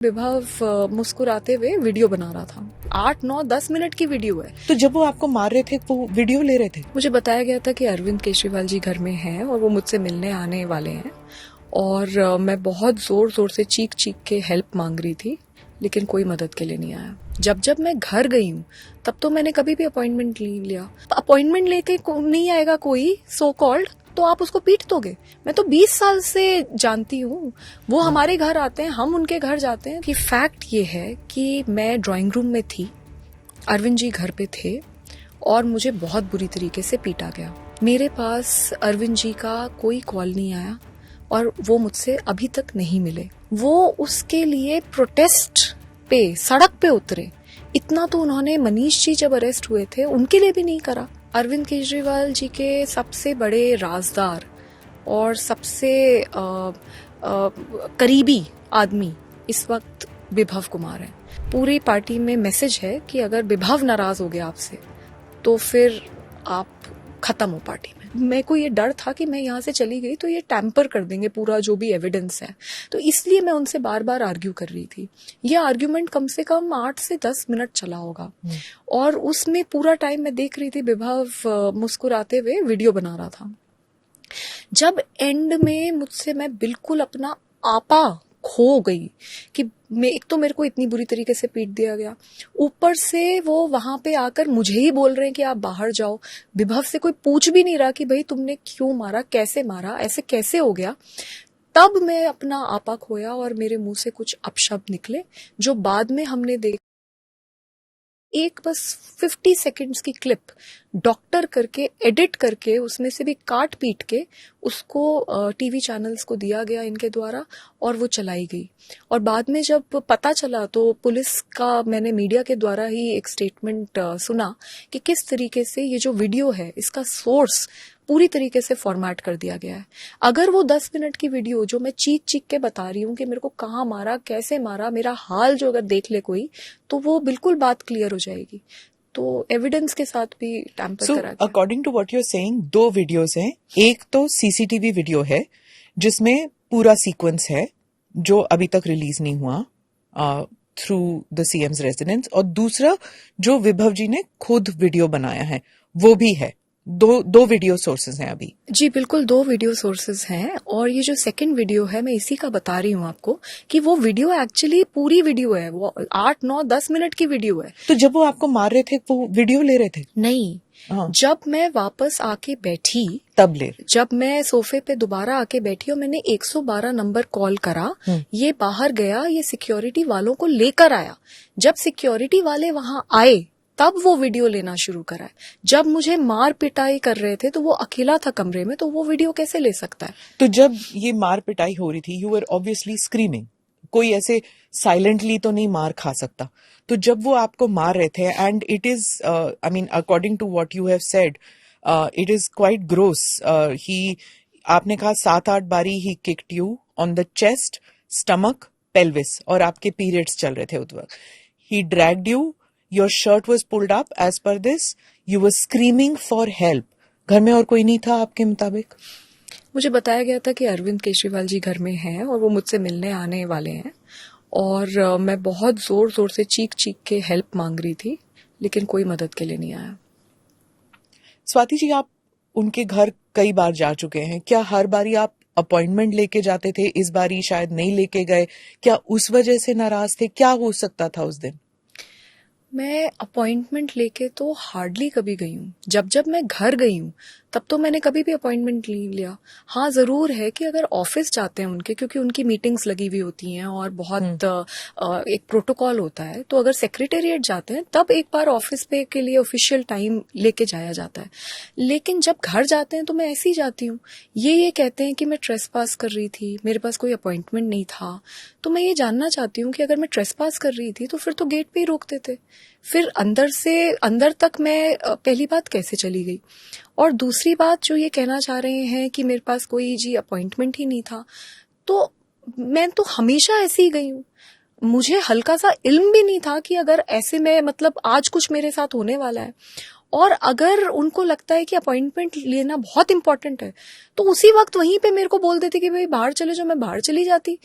विभव मुस्कुराते हुए वीडियो बना रहा था। 8, 9, 10 मिनट की वीडियो है। तो जब वो आपको मार रहे थे वो वीडियो ले रहे थे? मुझे बताया गया था कि अरविंद केजरीवाल जी घर में हैं और वो मुझसे मिलने आने वाले हैं और मैं बहुत जोर जोर से चीख चीख के हेल्प मांग रही थी, लेकिन कोई मदद के लिए नहीं आया। जब जब मैं घर गई हूँ तब तो मैंने कभी भी अपॉइंटमेंट नहीं लिया। अपॉइंटमेंट लेके नहीं आएगा कोई सो कॉल्ड तो आप उसको पीट दोगे। मैं तो 20 साल से जानती हूँ, वो हमारे घर आते हैं, हम उनके घर जाते हैं। कि फैक्ट ये है कि मैं ड्राइंग रूम में थी, अरविंद जी घर पे थे और मुझे बहुत बुरी तरीके से पीटा गया। मेरे पास अरविंद जी का कोई कॉल नहीं आया और वो मुझसे अभी तक नहीं मिले। वो उसके लिए प्रोटेस्ट पे सड़क पे उतरे, इतना तो उन्होंने मनीष जी जब अरेस्ट हुए थे उनके लिए भी नहीं करा। अरविंद केजरीवाल जी के सबसे बड़े राजदार और सबसे करीबी आदमी इस वक्त विभव कुमार है। पूरी पार्टी में मैसेज है कि अगर विभव नाराज हो गया आपसे तो फिर आप खत्म हो पार्टी में। मेरे को ये डर था कि मैं यहाँ से चली गई तो ये टैम्पर कर देंगे पूरा जो भी एविडेंस है, तो इसलिए मैं उनसे बार बार आर्ग्यू कर रही थी। ये आर्ग्यूमेंट कम से कम 8 से 10 मिनट चला होगा और उसमें पूरा टाइम मैं देख रही थी विभव मुस्कुराते हुए वीडियो बना रहा था। जब एंड में मुझसे मैं बिल्कुल अपना आपा खो गई कि एक तो मेरे को इतनी बुरी तरीके से पीट दिया गया, ऊपर से वो वहां पे आकर मुझे ही बोल रहे हैं कि आप बाहर जाओ। विभव से कोई पूछ भी नहीं रहा कि भाई तुमने क्यों मारा, कैसे मारा, ऐसे कैसे हो गया। तब मैं अपना आपा खोया और मेरे मुंह से कुछ अपशब्द निकले जो बाद में हमने देखा। एक बस 50 सेकंड्स की क्लिप डॉक्टर करके एडिट करके उसमें से भी काट पीट के उसको टीवी चैनल्स को दिया गया इनके द्वारा और वो चलाई गई। और बाद में जब पता चला तो पुलिस का मैंने मीडिया के द्वारा ही एक स्टेटमेंट सुना कि किस तरीके से ये जो वीडियो है इसका सोर्स पूरी तरीके से फॉर्मेट कर दिया गया है। अगर वो 10 मिनट की वीडियो जो मैं चीख चीख के बता रही हूँ कि मेरे को कहाँ मारा, कैसे मारा, मेरा हाल जो अगर देख ले कोई तो वो बिल्कुल बात क्लियर हो जाएगी। तो एविडेंस के साथ भी टैम्पर करा गया। According to what you are saying, 2 videos हैं। एक तो सीसीटीवी वीडियो है जिसमें पूरा सीक्वेंस है जो अभी तक रिलीज नहीं हुआ थ्रू द सीएम्स रेजिडेंस, और दूसरा जो विभव जी ने खुद वीडियो बनाया है वो भी है। दो वीडियो सोर्सेज हैं अभी। जी बिल्कुल, 2 वीडियो सोर्सेज हैं और ये जो सेकंड वीडियो है मैं इसी का बता रही हूँ आपको कि वो वीडियो एक्चुअली पूरी वीडियो है, वो 8, 9, 10 मिनट की वीडियो है। तो जब वो आपको मार रहे थे वो वीडियो ले रहे थे? नहीं, जब मैं वापस आके बैठी तब ले रहे। जब मैं सोफे पे दोबारा आके बैठी और मैंने 112 नंबर कॉल करा, ये बाहर गया, ये सिक्योरिटी वालों को लेकर आया। जब सिक्योरिटी वाले वहां आए तब वो वीडियो लेना शुरू करा है। जब मुझे मार पिटाई कर रहे थे तो वो अकेला था कमरे में, तो वो वीडियो कैसे ले सकता है? तो जब ये मार पिटाई हो रही थी, यू वर ऑब्वियसली स्क्रीमिंग। कोई ऐसे साइलेंटली तो नहीं मार खा सकता। तो जब वो आपको मार रहे थे, and it is I mean according to what you have said, it is quite gross. ही आपने कहा 7-8 बारी he kicked you on the chest, stomach, pelvis, और आपके पीरियड्स चल रहे थे उस वक्त। He dragged you, your shirt was pulled up as per this, you were screaming for help. घर में और कोई नहीं था आपके मुताबिक? मुझे बताया गया था कि अरविंद केजरीवाल जी घर में हैं और वो मुझसे मिलने आने वाले हैं और मैं बहुत जोर जोर से चीख चीख के हेल्प मांग रही थी, लेकिन कोई मदद के लिए नहीं आया। स्वाति जी, आप उनके घर कई बार जा चुके हैं, क्या हर बारी आप अपॉइंटमेंट लेके जाते थे? इस बारी शायद नहीं लेके गए, क्या उस वजह से नाराज थे? क्या हो सकता था उस दिन? मैं अपॉइंटमेंट लेके तो हार्डली कभी गई हूँ। जब जब मैं घर गई हूँ तब तो मैंने कभी भी अपॉइंटमेंट नहीं लिया। हाँ, जरूर है कि अगर ऑफिस जाते हैं उनके, क्योंकि उनकी मीटिंग्स लगी हुई होती हैं और बहुत एक प्रोटोकॉल होता है, तो अगर सेक्रेटेरिएट जाते हैं तब एक बार ऑफिस पे के लिए ऑफिशियल टाइम लेके जाया जाता है। लेकिन जब घर जाते हैं तो मैं ऐसे ही जाती हूँ। ये कहते हैं कि मैं ट्रेसपास कर रही थी, मेरे पास कोई अपॉइंटमेंट नहीं था। तो मैं ये जानना चाहती हूँ कि अगर मैं ट्रेसपास कर रही थी तो फिर तो गेट पे ही रोकते थे। फिर अंदर से अंदर तक मैं पहली बात कैसे चली गई, और दूसरी बात जो ये कहना चाह रहे हैं कि मेरे पास कोई जी अपॉइंटमेंट ही नहीं था, तो मैं तो हमेशा ऐसे ही गई हूँ। मुझे हल्का सा इल्म भी नहीं था कि अगर ऐसे में मतलब आज कुछ मेरे साथ होने वाला है। और अगर उनको लगता है कि अपॉइंटमेंट लेना बहुत इंपॉर्टेंट है तो उसी वक्त वहीं पे मेरे को बोल देते कि भाई बाहर चले जाओ, मैं बाहर चली जाती।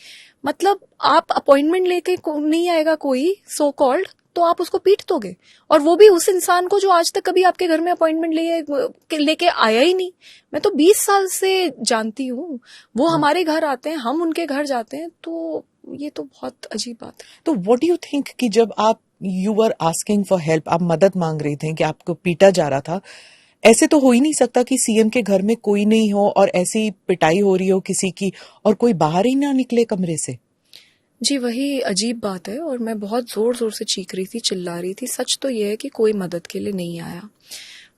मतलब आप अपॉइंटमेंट लेके नहीं आएगा कोई सो कॉल्ड तो आप उसको पीट दोगे, और वो भी उस इंसान को जो आज तक कभी आपके घर में अपॉइंटमेंट लेके आया ही नहीं। मैं तो 20 साल से जानती हूँ, वो हमारे घर आते हैं, हम उनके घर जाते हैं, तो ये तो बहुत अजीब बात है। तो व्हाट डू यू थिंक कि जब आप you were asking for help, आप मदद मांग रहे थे कि आपको पीटा जा रहा था, ऐसे तो हो ही नहीं सकता कि सीएम के घर में कोई नहीं हो और ऐसी पिटाई हो रही हो किसी की और कोई बाहर ही ना निकले कमरे से। जी वही अजीब बात है, और मैं बहुत जोर जोर से चीख रही थी, चिल्ला रही थी। सच तो यह है कि कोई मदद के लिए नहीं आया।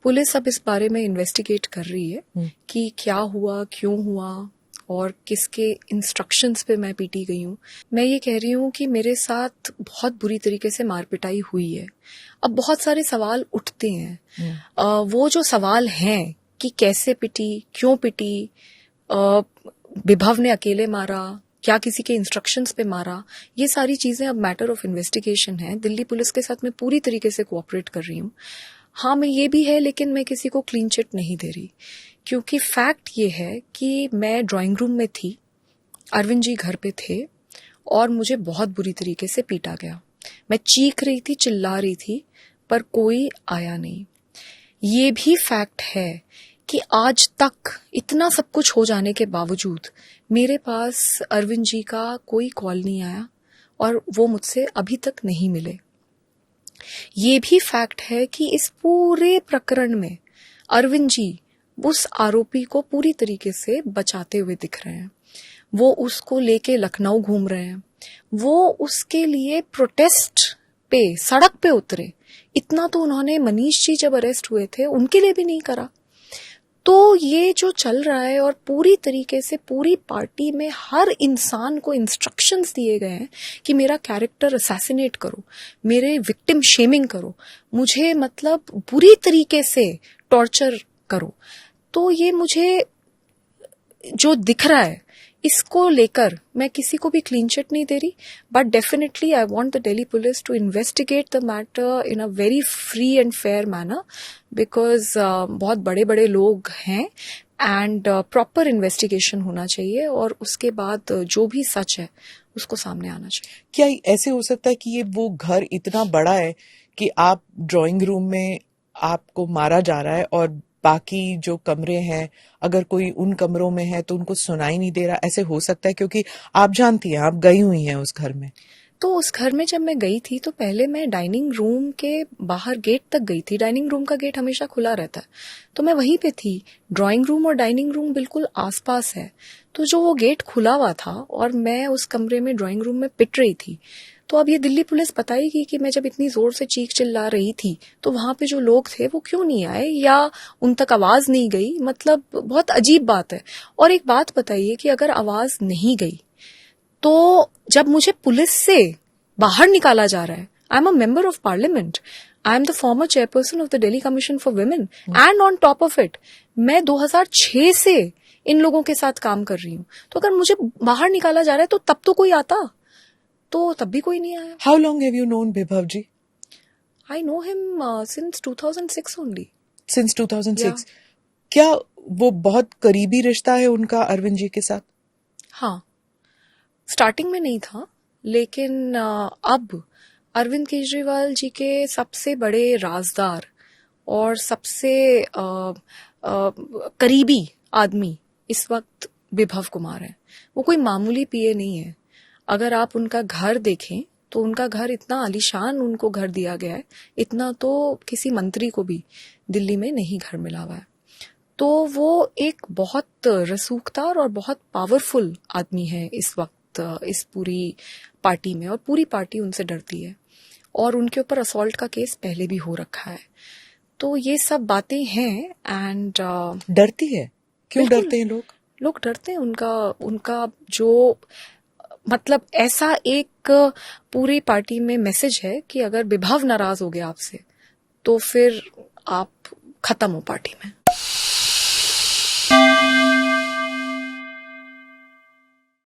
पुलिस अब इस बारे में इन्वेस्टिगेट कर रही है कि क्या हुआ, क्यों हुआ और किसके इंस्ट्रक्शंस पे मैं पीटी गई हूँ। मैं ये कह रही हूँ कि मेरे साथ बहुत बुरी तरीके से मार पिटाई हुई है। अब बहुत सारे सवाल उठते हैं। वो जो सवाल हैं कि कैसे पिटी, क्यों पिटी, विभव ने अकेले मारा, क्या किसी के इंस्ट्रक्शंस पे मारा, ये सारी चीजें अब मैटर ऑफ इन्वेस्टिगेशन है। दिल्ली पुलिस के साथ मैं पूरी तरीके से कोऑपरेट कर रही हूँ। हाँ, मैं ये भी है, लेकिन मैं किसी को क्लीन चिट नहीं दे रही, क्योंकि फैक्ट ये है कि मैं ड्राइंग रूम में थी, अरविंद जी घर पे थे और मुझे बहुत बुरी तरीके से पीटा गया। मैं चीख रही थी, चिल्ला रही थी, पर कोई आया नहीं। ये भी फैक्ट है कि आज तक इतना सब कुछ हो जाने के बावजूद मेरे पास अरविंद जी का कोई कॉल नहीं आया और वो मुझसे अभी तक नहीं मिले। ये भी फैक्ट है कि इस पूरे प्रकरण में अरविंद जी उस आरोपी को पूरी तरीके से बचाते हुए दिख रहे हैं। वो उसको लेके लखनऊ घूम रहे हैं, वो उसके लिए प्रोटेस्ट पे सड़क पे उतरे। इतना तो उन्होंने मनीष जी जब अरेस्ट हुए थे उनके लिए भी नहीं करा। तो ये जो चल रहा है, और पूरी तरीके से पूरी पार्टी में हर इंसान को इंस्ट्रक्शंस दिए गए हैं कि मेरा कैरेक्टर असैसिनेट करो, मेरे विक्टिम शेमिंग करो, मुझे मतलब बुरी तरीके से टॉर्चर करो। तो ये मुझे जो दिख रहा है, इसको लेकर मैं किसी को भी क्लीन चिट नहीं दे रही, but definitely I want the Delhi police to investigate the matter in a very free and fair manner, because बहुत बड़े बड़े लोग हैं एंड प्रॉपर इन्वेस्टिगेशन होना चाहिए, और उसके बाद जो भी सच है उसको सामने आना चाहिए। क्या ऐसे हो सकता है कि ये वो घर इतना बड़ा है कि आप ड्राइंग रूम में आपको मारा जा रहा है और बाकी जो कमरे हैं, अगर कोई उन कमरों में है तो उनको सुनाई नहीं दे रहा? ऐसे हो सकता है, क्योंकि आप जानती हैं, आप गई हुई हैं उस घर में। तो उस घर में जब मैं गई थी तो पहले मैं डाइनिंग रूम के बाहर गेट तक गई थी। डाइनिंग रूम का गेट हमेशा खुला रहता है, तो मैं वहीं पे थी। ड्राइंग रूम और डाइनिंग रूम बिल्कुल आसपास है, तो जो वो गेट खुला हुआ था और मैं उस कमरे में ड्राइंग रूम में पिट रही थी। तो अब ये दिल्ली पुलिस बताएगी कि मैं जब इतनी जोर से चीख चिल्ला रही थी तो वहां पे जो लोग थे वो क्यों नहीं आए या उन तक आवाज नहीं गई। मतलब बहुत अजीब बात है। और एक बात बताइए कि अगर आवाज नहीं गई तो जब मुझे पुलिस से बाहर निकाला जा रहा है, I am a member of parliament, I am the former chairperson of the Delhi commission for women, and on top of it मैं 2006 से इन लोगों के साथ काम कर रही हूँ। तो अगर मुझे बाहर निकाला जा रहा है तो तब तो कोई आता, तो तब भी कोई नहीं आया। How long have you known Vaibhav ji? I know him since 2006 only. Since 2006? क्या वो बहुत करीबी रिश्ता है उनका अरविंद जी के साथ? हाँ, स्टार्टिंग में नहीं था, लेकिन अब अरविंद केजरीवाल जी के सबसे बड़े राजदार और सबसे करीबी आदमी इस वक्त विभव कुमार है। वो कोई मामूली पीए नहीं है। अगर आप उनका घर देखें तो उनका घर इतना आलीशान उनको घर दिया गया है, इतना तो किसी मंत्री को भी दिल्ली में नहीं घर मिला हुआ है। तो वो एक बहुत रसूखदार और बहुत पावरफुल आदमी है इस वक्त इस पूरी पार्टी में, और पूरी पार्टी उनसे डरती है, और उनके ऊपर असॉल्ट का केस पहले भी हो रखा है। तो ये सब बातें हैं एंड डरती है? क्यों डरते हैं लोग? लोग डरते हैं उनका जो मतलब ऐसा एक पूरी पार्टी में मैसेज है कि अगर विभव नाराज हो गया आपसे तो फिर आप खत्म हो पार्टी में।